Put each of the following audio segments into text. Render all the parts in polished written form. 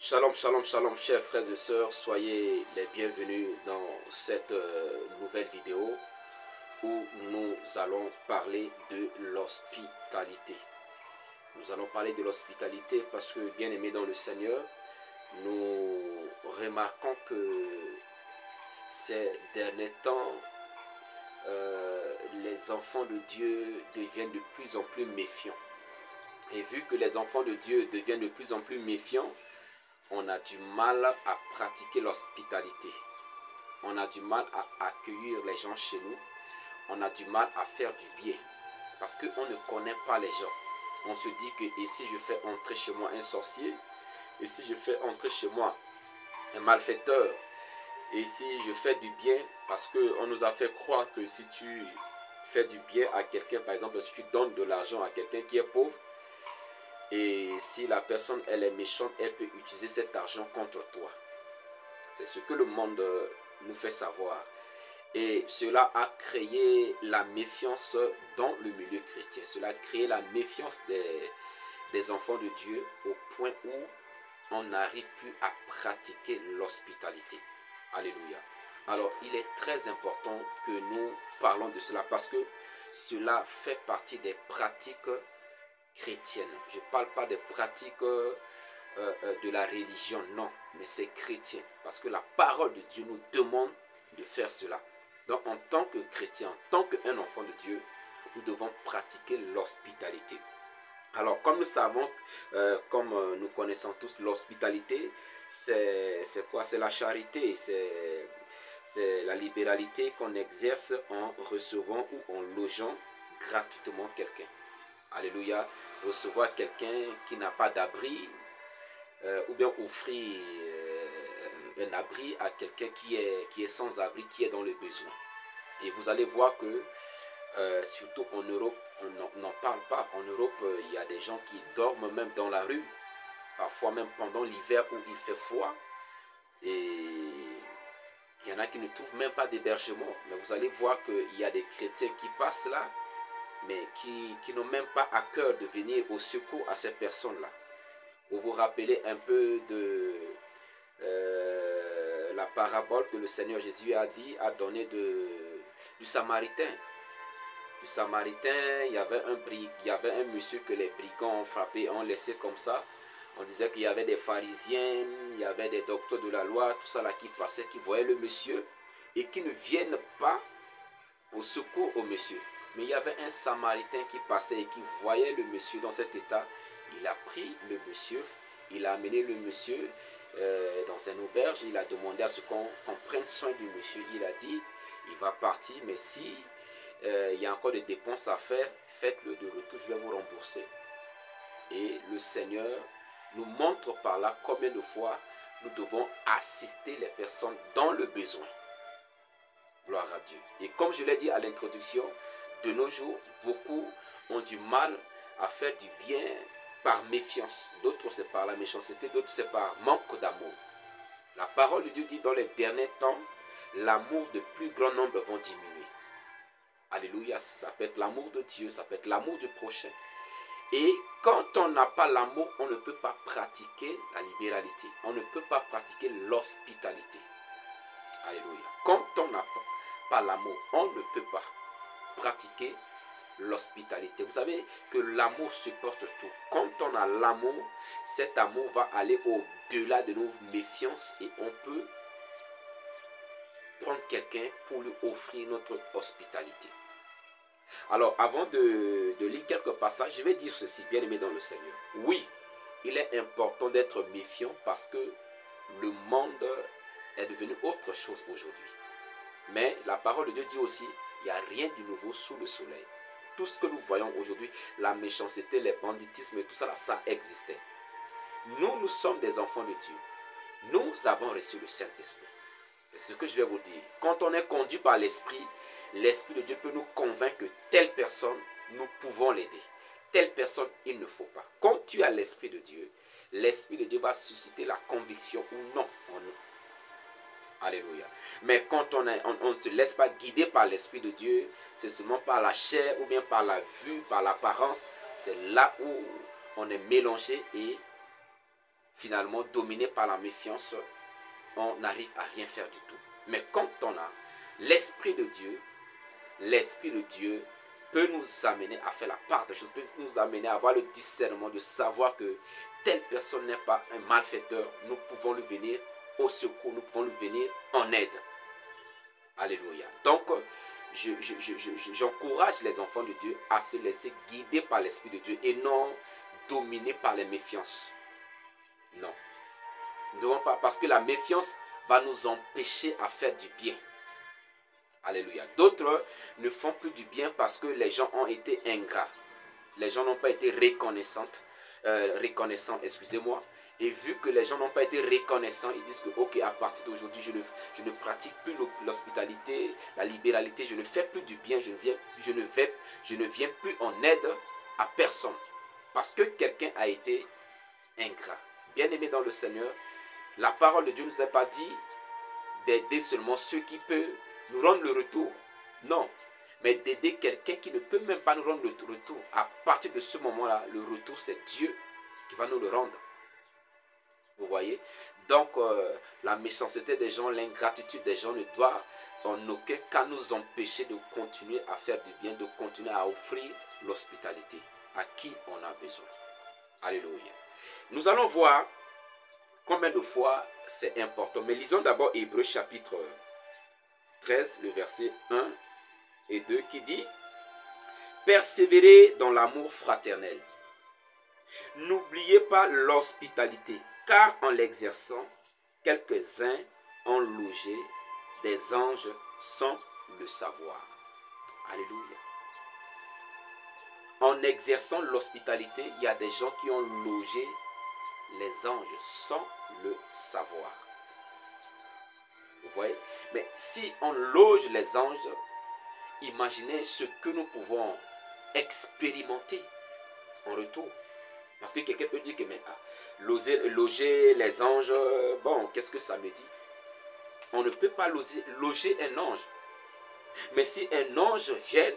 Shalom, shalom, shalom, chers frères et sœurs, soyez les bienvenus dans cette nouvelle vidéo où nous allons parler de l'hospitalité. Nous allons parler de l'hospitalité parce que, bien aimés dans le Seigneur, nous remarquons que ces derniers temps, les enfants de Dieu deviennent de plus en plus méfiants. Et vu que les enfants de Dieu deviennent de plus en plus méfiants, on a du mal à pratiquer l'hospitalité. On a du mal à accueillir les gens chez nous. On a du mal à faire du bien. Parce qu'on ne connaît pas les gens. On se dit que et si je fais entrer chez moi un sorcier, et si je fais entrer chez moi un malfaiteur, et si je fais du bien, parce qu'on nous a fait croire que si tu fais du bien à quelqu'un, par exemple, si tu donnes de l'argent à quelqu'un qui est pauvre, et si la personne elle est méchante, elle peut utiliser cet argent contre toi. C'est ce que le monde nous fait savoir. Et cela a créé la méfiance dans le milieu chrétien. Cela a créé la méfiance des enfants de Dieu au point où on n'arrive plus à pratiquer l'hospitalité. Alléluia. Alors, il est très important que nous parlons de cela parce que cela fait partie des pratiques chrétiennes. Je ne parle pas des pratiques de la religion, non, mais c'est chrétien. Parce que la parole de Dieu nous demande de faire cela. Donc, en tant que chrétien, en tant qu'un enfant de Dieu, nous devons pratiquer l'hospitalité. Alors, comme nous savons, comme nous connaissons tous, l'hospitalité, c'est quoi? C'est la charité, c'est la libéralité qu'on exerce en recevant ou en logeant gratuitement quelqu'un. Alléluia. Recevoir quelqu'un qui n'a pas d'abri, ou bien offrir un abri à quelqu'un qui est sans abri, qui est dans le besoin. Et vous allez voir que, surtout en Europe, on n'en parle pas. En Europe, il y a des gens qui dorment même dans la rue, parfois même pendant l'hiver où il fait froid. Et il y en a qui ne trouvent même pas d'hébergement. Mais vous allez voir qu'il y a des chrétiens qui passent là, mais qui n'ont même pas à cœur de venir au secours à ces personnes-là. Vous vous rappelez un peu de la parabole que le Seigneur Jésus a donné du Samaritain. Du Samaritain, il y avait un monsieur que les brigands ont frappé, ont laissé comme ça. On disait qu'il y avait des pharisiens, il y avait des docteurs de la loi, tout ça là qui passaient, qui voyaient le monsieur et qui ne viennent pas au secours au monsieur. Mais il y avait un Samaritain qui passait et qui voyait le monsieur dans cet état. Il a pris le monsieur, il a amené le monsieur dans une auberge. Il a demandé à ce qu'on prenne soin du monsieur. Il a dit, il va partir, mais si il y a encore des dépenses à faire, faites-le de retour, je vais vous rembourser. Et le Seigneur nous montre par là combien de fois nous devons assister les personnes dans le besoin. Gloire à Dieu. Et comme je l'ai dit à l'introduction, de nos jours, beaucoup ont du mal à faire du bien par méfiance. D'autres, c'est par la méchanceté, d'autres, c'est par manque d'amour. La parole de Dieu dit dans les derniers temps, l'amour de plus grand nombre vont diminuer. Alléluia, ça peut être l'amour de Dieu, ça peut être l'amour du prochain. Et quand on n'a pas l'amour, on ne peut pas pratiquer la libéralité. On ne peut pas pratiquer l'hospitalité. Alléluia. Quand on n'a pas l'amour, on ne peut pas pratiquer l'hospitalité. Vous savez que l'amour supporte tout. Quand on a l'amour, cet amour va aller au-delà de nos méfiances et on peut prendre quelqu'un pour lui offrir notre hospitalité. Alors, avant de lire quelques passages, je vais dire ceci, bien aimé dans le Seigneur. Oui, il est important d'être méfiant parce que le monde est devenu autre chose aujourd'hui. Mais la parole de Dieu dit aussi, il n'y a rien de nouveau sous le soleil. Tout ce que nous voyons aujourd'hui, la méchanceté, les banditismes et tout ça, ça existait. Nous sommes des enfants de Dieu. Nous avons reçu le Saint-Esprit. C'est ce que je vais vous dire. Quand on est conduit par l'Esprit, l'Esprit de Dieu peut nous convaincre que telle personne, nous pouvons l'aider. Telle personne, il ne faut pas. Quand tu as l'Esprit de Dieu va susciter la conviction ou non en nous. Alléluia. Mais quand on ne se laisse pas guider par l'Esprit de Dieu, c'est seulement par la chair ou bien par la vue, par l'apparence, c'est là où on est mélangé et finalement, dominé par la méfiance, on n'arrive à rien faire du tout. Mais quand on a l'Esprit de Dieu peut nous amener à faire la part des choses, peut nous amener à avoir le discernement de savoir que telle personne n'est pas un malfaiteur. Nous pouvons lui venir au secours, nous pouvons lui venir en aide. Alléluia. Donc, j'encourage les enfants de Dieu à se laisser guider par l'Esprit de Dieu et non dominés par les méfiances. Non. Nous ne devons pas, parce que la méfiance va nous empêcher à faire du bien. Alléluia. D'autres ne font plus du bien parce que les gens ont été ingrats. Les gens n'ont pas été reconnaissants, excusez-moi. Et vu que les gens n'ont pas été reconnaissants, ils disent que ok, à partir d'aujourd'hui, je ne pratique plus l'hospitalité, la libéralité, je ne fais plus du bien, je ne viens plus en aide à personne. Parce que quelqu'un a été ingrat. Bien-aimé dans le Seigneur, la parole de Dieu ne nous a pas dit d'aider seulement ceux qui peuvent nous rendre le retour. Non, mais d'aider quelqu'un qui ne peut même pas nous rendre le retour. À partir de ce moment-là, le retour, c'est Dieu qui va nous le rendre. Vous voyez? Donc, la méchanceté des gens, l'ingratitude des gens ne doit en aucun cas nous empêcher de continuer à faire du bien, de continuer à offrir l'hospitalité à qui on a besoin. Alléluia. Nous allons voir combien de fois c'est important. Mais lisons d'abord Hébreux chapitre 13, le verset 1 et 2 qui dit « Persévérez dans l'amour fraternel. N'oubliez pas l'hospitalité, car en l'exerçant, quelques-uns ont logé des anges sans le savoir. » Alléluia. En exerçant l'hospitalité, il y a des gens qui ont logé les anges sans le savoir. Vous voyez? Mais si on loge les anges, imaginez ce que nous pouvons expérimenter en retour. Parce que quelqu'un peut dire que mais, loger les anges, bon, qu'est-ce que ça me dit? On ne peut pas loger un ange. Mais si un ange vient,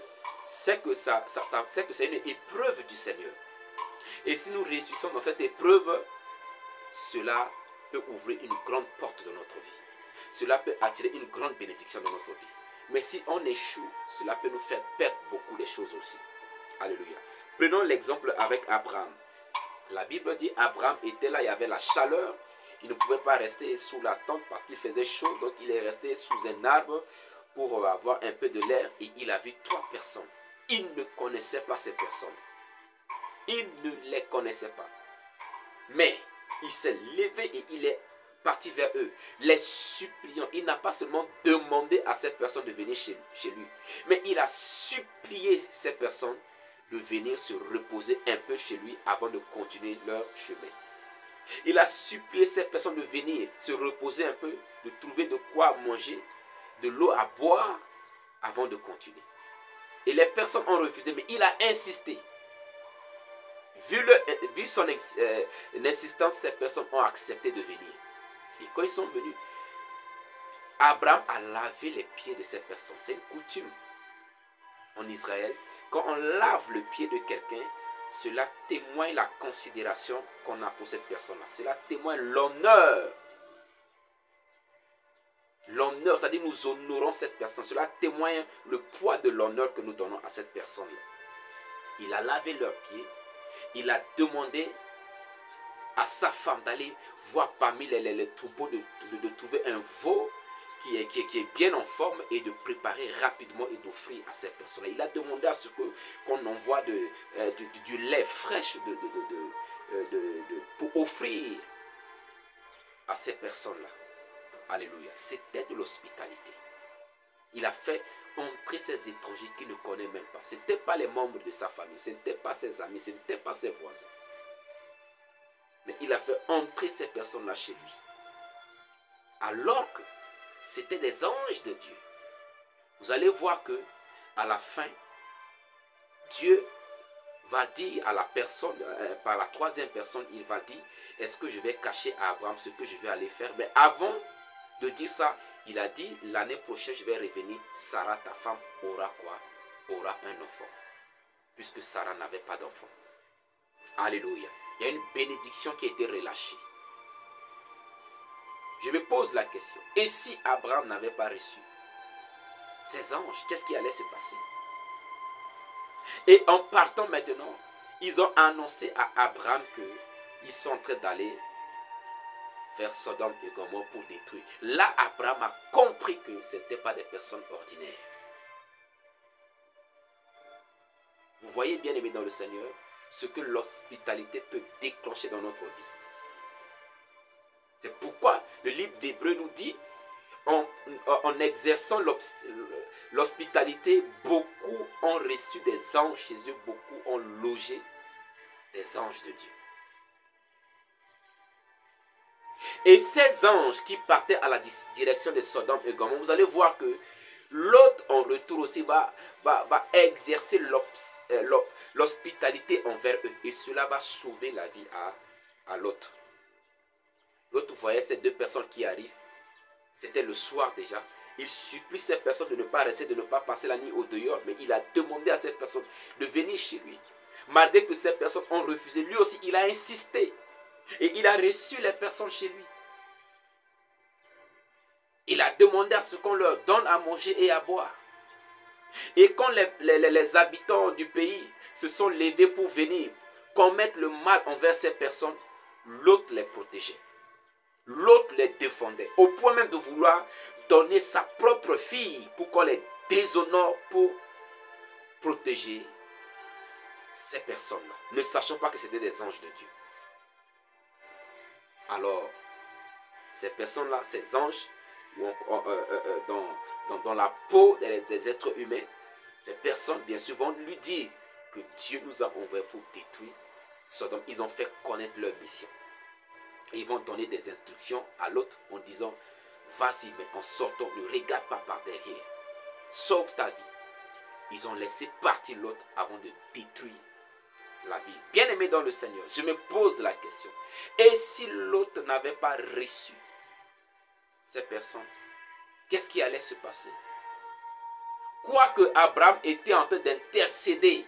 c'est que c'est une épreuve du Seigneur. Et si nous réussissons dans cette épreuve, cela peut ouvrir une grande porte dans notre vie. Cela peut attirer une grande bénédiction dans notre vie. Mais si on échoue, cela peut nous faire perdre beaucoup de choses aussi. Alléluia. Prenons l'exemple avec Abraham. La Bible dit Abraham était là, il y avait la chaleur. Il ne pouvait pas rester sous la tente parce qu'il faisait chaud. Donc il est resté sous un arbre pour avoir un peu de l'air. Et il a vu 3 personnes. Il ne connaissait pas ces personnes. Il ne les connaissait pas. Mais il s'est levé et il est parti vers eux, les suppliant. Il n'a pas seulement demandé à cette personne de venir chez lui, mais il a supplié cette personne de venir se reposer un peu chez lui avant de continuer leur chemin. Il a supplié cette personne de venir se reposer un peu, de trouver de quoi manger, de l'eau à boire avant de continuer. Et les personnes ont refusé, mais il a insisté. Vu son insistance, ces personnes ont accepté de venir. Et quand ils sont venus, Abraham a lavé les pieds de cette personne. C'est une coutume en Israël. Quand on lave le pied de quelqu'un, cela témoigne la considération qu'on a pour cette personne-là. Cela témoigne l'honneur. L'honneur, c'est-à-dire nous honorons cette personne. Cela témoigne le poids de l'honneur que nous donnons à cette personne-là. Il a lavé leurs pieds. Il a demandé à sa femme d'aller voir parmi les troupeaux, de trouver un veau qui est bien en forme et de préparer rapidement et d'offrir à cette personne-là. Il a demandé à ce qu'on envoie du lait fraîche pour offrir à ces personnes-là. Alléluia. C'était de l'hospitalité. Il a fait entrer ces étrangers qu'il ne connaît même pas. Ce n'étaient pas les membres de sa famille, ce n'étaient pas ses amis, ce n'étaient pas ses voisins. Mais il a fait entrer ces personnes-là chez lui. Alors que c'était des anges de Dieu. Vous allez voir que à la fin, Dieu va dire à la personne, par la 3e personne, il va dire, est-ce que je vais cacher à Abraham ce que je vais aller faire? Mais avant de dire ça, il a dit, l'année prochaine, je vais revenir, Sarah, ta femme, aura quoi? Aura un enfant. Puisque Sarah n'avait pas d'enfant. Alléluia. Il y a une bénédiction qui a été relâchée. Je me pose la question. Et si Abraham n'avait pas reçu ces anges, qu'est-ce qui allait se passer? Et en partant maintenant, ils ont annoncé à Abraham qu'ils sont en train d'aller vers Sodome et Gomorrhe pour détruire. Là, Abraham a compris que ce n'étaient pas des personnes ordinaires. Vous voyez, bien aimé dans le Seigneur, ce que l'hospitalité peut déclencher dans notre vie. C'est pourquoi le livre d'Hébreux nous dit, en exerçant l'hospitalité, beaucoup ont reçu des anges chez eux, beaucoup ont logé des anges de Dieu. Et ces anges qui partaient à la direction de Sodome et Gomorrhe, vous allez voir que l'autre en retour aussi va exercer l'hospitalité envers eux. Et cela va sauver la vie à l'autre. L'autre, vous voyez ces deux personnes qui arrivent. C'était le soir déjà. Il supplie ces personnes de ne pas rester, de ne pas passer la nuit au dehors. Mais il a demandé à ces personnes de venir chez lui. Malgré que ces personnes ont refusé, lui aussi, il a insisté. Et il a reçu les personnes chez lui. Il a demandé à ce qu'on leur donne à manger et à boire. Et quand les habitants du pays se sont levés pour venir commettre le mal envers ces personnes, l'autre les protégeait. L'autre les défendait. Au point même de vouloir donner sa propre fille pour qu'on les déshonore pour protéger ces personnes-là. Ne sachant pas que c'était des anges de Dieu. Alors, ces personnes-là, ces anges, dans la peau des êtres humains, ces personnes, bien sûr, vont lui dire que Dieu nous a envoyés pour détruire Sodome. Ils ont fait connaître leur mission. Et ils vont donner des instructions à l'autre en disant, vas-y, mais en sortant, ne regarde pas par derrière. Sauve ta vie. Ils ont laissé partir l'autre avant de détruire la vie. Bien aimé dans le Seigneur, je me pose la question. Et si l'autre n'avait pas reçu ces personnes, qu'est-ce qui allait se passer? Quoique Abraham était en train d'intercéder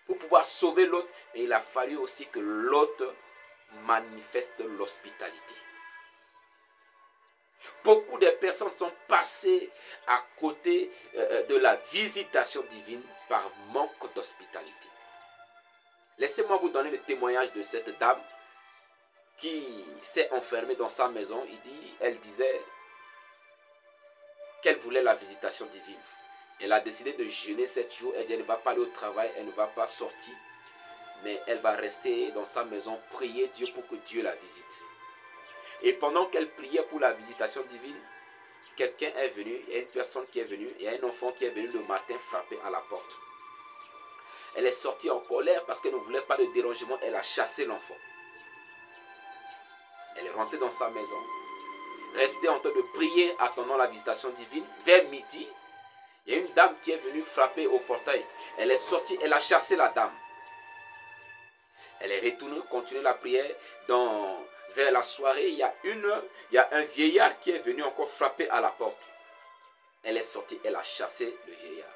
pour pouvoir sauver l'autre, mais il a fallu aussi que l'autre manifeste l'hospitalité. Beaucoup de personnes sont passées à côté de la visitation divine par manque d'hospitalité. Laissez-moi vous donner le témoignage de cette dame qui s'est enfermée dans sa maison. Elle disait qu'elle voulait la visitation divine. Elle a décidé de jeûner 7 jours. Elle dit, elle ne va pas aller au travail, elle ne va pas sortir. Mais elle va rester dans sa maison, prier Dieu pour que Dieu la visite. Et pendant qu'elle priait pour la visitation divine, quelqu'un est venu, il y a une personne qui est venue, il y a un enfant qui est venu le matin frapper à la porte. Elle est sortie en colère parce qu'elle ne voulait pas de dérangement, elle a chassé l'enfant. Elle est rentrée dans sa maison, restée en train de prier, attendant la visitation divine. Vers midi, il y a une dame qui est venue frapper au portail. Elle est sortie, elle a chassé la dame. Elle est retournée, continuer la prière. Vers la soirée, il y a un vieillard qui est venu encore frapper à la porte. Elle est sortie, elle a chassé le vieillard.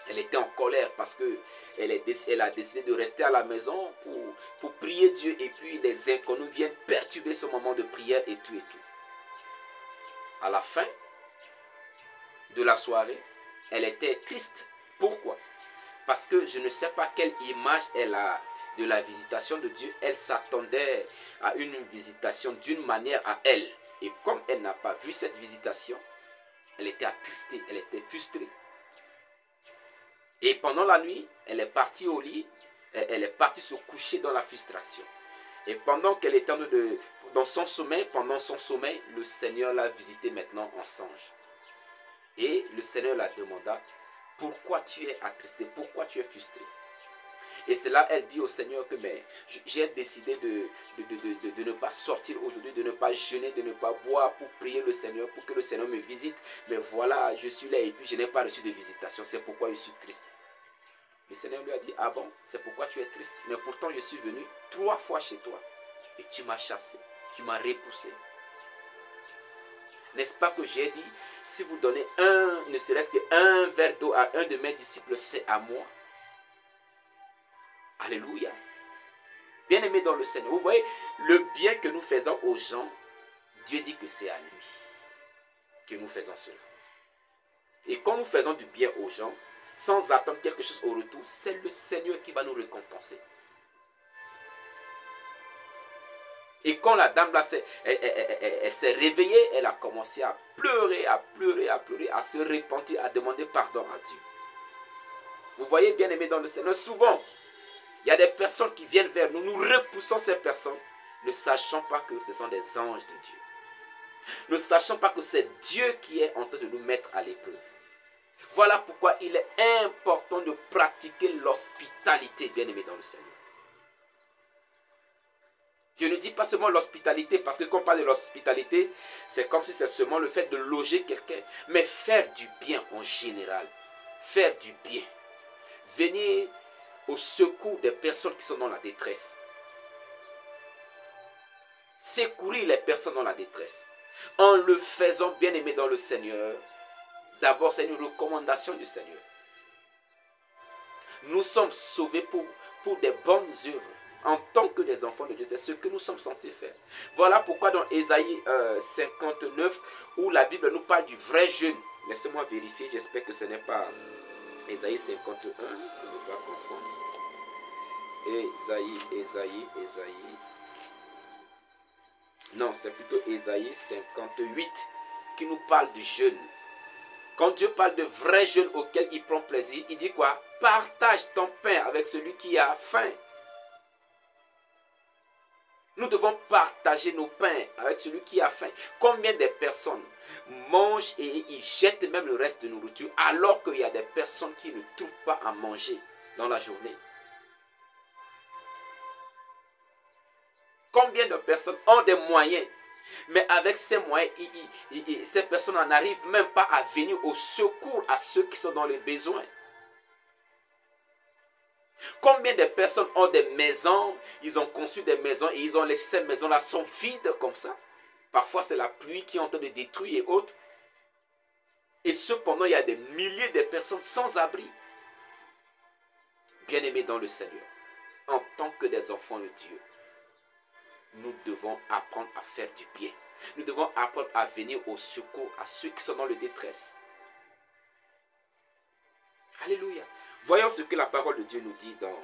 Elle était en colère parce qu'elle a décidé de rester à la maison pour prier Dieu. Et puis les inconnus viennent perturber ce moment de prière et tout et tout. À la fin de la soirée, elle était triste. Pourquoi? Parce que je ne sais pas quelle image elle a de la visitation de Dieu. Elle s'attendait à une visitation d'une manière à elle. Et comme elle n'a pas vu cette visitation, elle était attristée, elle était frustrée. Et pendant la nuit, elle est partie au lit, elle est partie se coucher dans la frustration. Et pendant qu'elle était dans son sommeil, pendant son sommeil, le Seigneur l'a visitée maintenant en songe. Et le Seigneur la demanda, pourquoi tu es attristé, pourquoi tu es frustré? Et c'est là elle dit au Seigneur que j'ai décidé de ne pas sortir aujourd'hui, de ne pas jeûner, de ne pas boire pour prier le Seigneur, pour que le Seigneur me visite. Mais voilà, je suis là et puis je n'ai pas reçu de visitation. C'est pourquoi je suis triste. Le Seigneur lui a dit, ah bon, c'est pourquoi tu es triste. Mais pourtant je suis venu 3 fois chez toi et tu m'as chassé, tu m'as repoussé. N'est-ce pas que j'ai dit, si vous donnez ne serait-ce qu'un verre d'eau à un de mes disciples, c'est à moi. Alléluia. Bien-aimés dans le Seigneur, vous voyez le bien que nous faisons aux gens Dieu dit que c'est à lui que nous faisons cela. Et quand nous faisons du bien aux gens, sans attendre quelque chose au retour, c'est le Seigneur qui va nous récompenser. Et quand la dame là, elle s'est réveillée, elle a commencé à pleurer, à pleurer, à pleurer, à se repentir, à demander pardon à Dieu. Vous voyez, bien aimé dans le Seigneur, souvent, il y a des personnes qui viennent vers nous, nous repoussons ces personnes, ne sachant pas que ce sont des anges de Dieu. Ne sachant pas que c'est Dieu qui est en train de nous mettre à l'épreuve. Voilà pourquoi il est important de pratiquer l'hospitalité, bien aimé dans le Seigneur. Je ne dis pas seulement l'hospitalité, parce que quand on parle de l'hospitalité, c'est comme si c'est seulement le fait de loger quelqu'un. Mais faire du bien en général. Faire du bien. Venir au secours des personnes qui sont dans la détresse. Secourir les personnes dans la détresse. En le faisant, bien aimé dans le Seigneur, d'abord c'est une recommandation du Seigneur. Nous sommes sauvés pour des bonnes œuvres. En tant que des enfants de Dieu, c'est ce que nous sommes censés faire. Voilà pourquoi dans Ésaïe 59, où la Bible nous parle du vrai jeûne. Laissez-moi vérifier, j'espère que ce n'est pas Ésaïe 51, je ne vais pas confondre. Ésaïe. Non, c'est plutôt Ésaïe 58 qui nous parle du jeûne. Quand Dieu parle de vrai jeûne auquel il prend plaisir, il dit quoi? Partage ton pain avec celui qui a faim. Nous devons partager nos pains avec celui qui a faim. Combien de personnes mangent et ils jettent même le reste de nourriture alors qu'il y a des personnes qui ne trouvent pas à manger dans la journée? Combien de personnes ont des moyens, mais avec ces moyens, ces personnes n'arrivent même pas à venir au secours à ceux qui sont dans les besoins? Combien de personnes ont des maisons, ils ont conçu des maisons et ils ont laissé ces maisons-là sont vides comme ça. Parfois c'est la pluie qui est en train de détruire et autres. Et cependant il y a des milliers de personnes sans abri. Bien-aimés dans le Seigneur, en tant que des enfants de Dieu, nous devons apprendre à faire du bien. Nous devons apprendre à venir au secours à ceux qui sont dans le détresse. Alléluia. Voyons ce que la parole de Dieu nous dit dans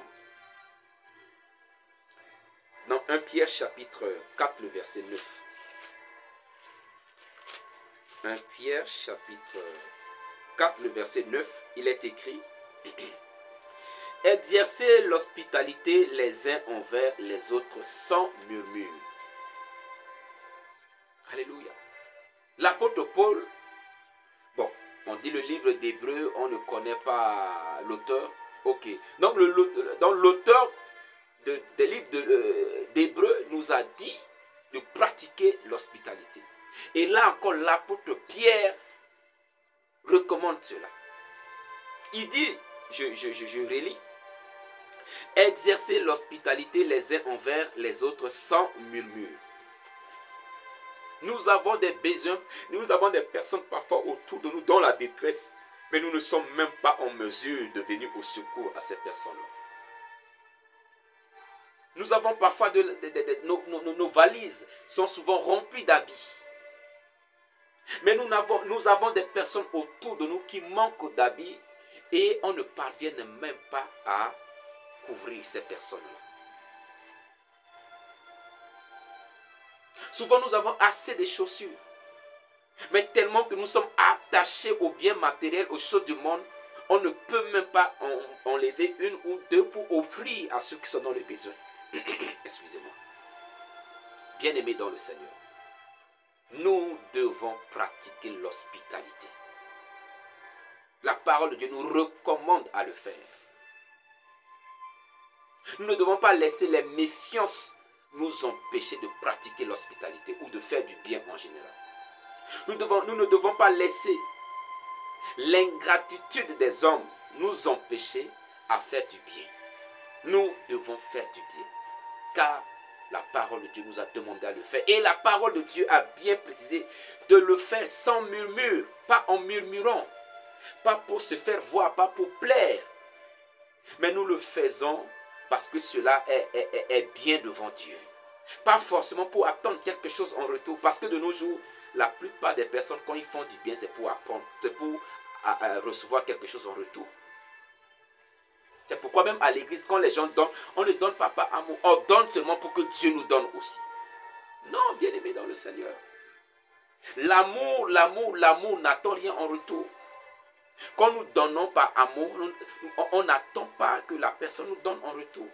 1 Pierre chapitre 4, le verset 9. 1 Pierre chapitre 4, le verset 9, il est écrit: exercez l'hospitalité les uns envers les autres sans murmure. Alléluia. L'apôtre Paul, bon, on dit le livre d'Hébreux, on ne connaît pas l'auteur. Ok. Donc l'auteur des livres d'Hébreux nous a dit de pratiquer l'hospitalité. Et là encore, l'apôtre Pierre recommande cela. Il dit, je relis: exercez l'hospitalité les uns envers les autres sans murmure. Nous avons des besoins, nous avons des personnes parfois autour de nous dans la détresse, mais nous ne sommes même pas en mesure de venir au secours à ces personnes-là. Nous avons parfois nos valises sont souvent remplies d'habits. Mais nous avons des personnes autour de nous qui manquent d'habits et on ne parvient même pas à couvrir ces personnes-là. Souvent nous avons assez de chaussures. Mais tellement que nous sommes attachés aux biens matériels, aux choses du monde, on ne peut même pas enlever une ou deux pour offrir à ceux qui sont dans le besoin. Excusez-moi. Bien-aimés dans le Seigneur, nous devons pratiquer l'hospitalité. La parole de Dieu nous recommande à le faire. Nous ne devons pas laisser les méfiances nous empêcher de pratiquer l'hospitalité ou de faire du bien en général. Nous ne devons pas laisser l'ingratitude des hommes nous empêcher à faire du bien. Nous devons faire du bien, car la parole de Dieu nous a demandé à le faire. Et la parole de Dieu a bien précisé de le faire sans murmure, pas en murmurant, pas pour se faire voir, pas pour plaire. Mais nous le faisons parce que cela est bien devant Dieu. Pas forcément pour attendre quelque chose en retour. Parce que de nos jours, la plupart des personnes, quand ils font du bien, c'est pour apprendre, c'est pour recevoir quelque chose en retour. C'est pourquoi même à l'église, quand les gens donnent, on ne donne pas par amour. On donne seulement pour que Dieu nous donne aussi. Non, bien aimé dans le Seigneur. L'amour n'attend rien en retour. Quand nous donnons par amour, on n'attend pas que la personne nous donne en retour.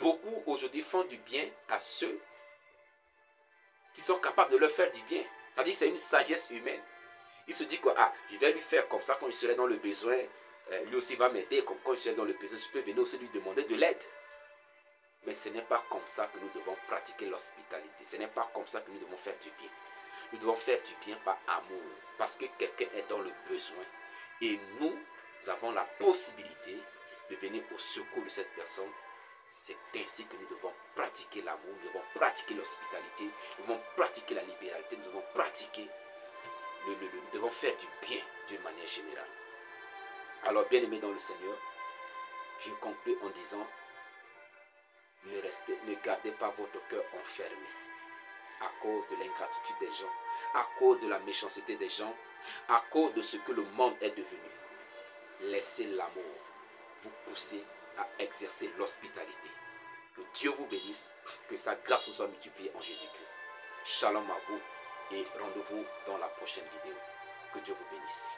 Beaucoup aujourd'hui font du bien à ceux qui sont capables de leur faire du bien. C'est-à-dire que c'est une sagesse humaine. Il se dit que je vais lui faire comme ça quand je serai dans le besoin. Lui aussi va m'aider. Comme quand je serai dans le besoin, je peux venir aussi lui demander de l'aide. Mais ce n'est pas comme ça que nous devons pratiquer l'hospitalité. Ce n'est pas comme ça que nous devons faire du bien. Nous devons faire du bien par amour. Parce que quelqu'un est dans le besoin. Et nous avons la possibilité de venir au secours de cette personne. C'est ainsi que nous devons pratiquer l'amour, nous devons pratiquer l'hospitalité, nous devons pratiquer la libéralité, nous devons pratiquer, nous devons faire du bien d'une manière générale. Alors, bien aimés dans le Seigneur, je conclue en disant, ne gardez pas votre cœur enfermé à cause de l'ingratitude des gens, à cause de la méchanceté des gens, à cause de ce que le monde est devenu. Laissez l'amour vous pousser à exercer l'hospitalité. Que Dieu vous bénisse, que sa grâce vous soit multipliée en Jésus-Christ. Shalom à vous et rendez-vous dans la prochaine vidéo. Que Dieu vous bénisse.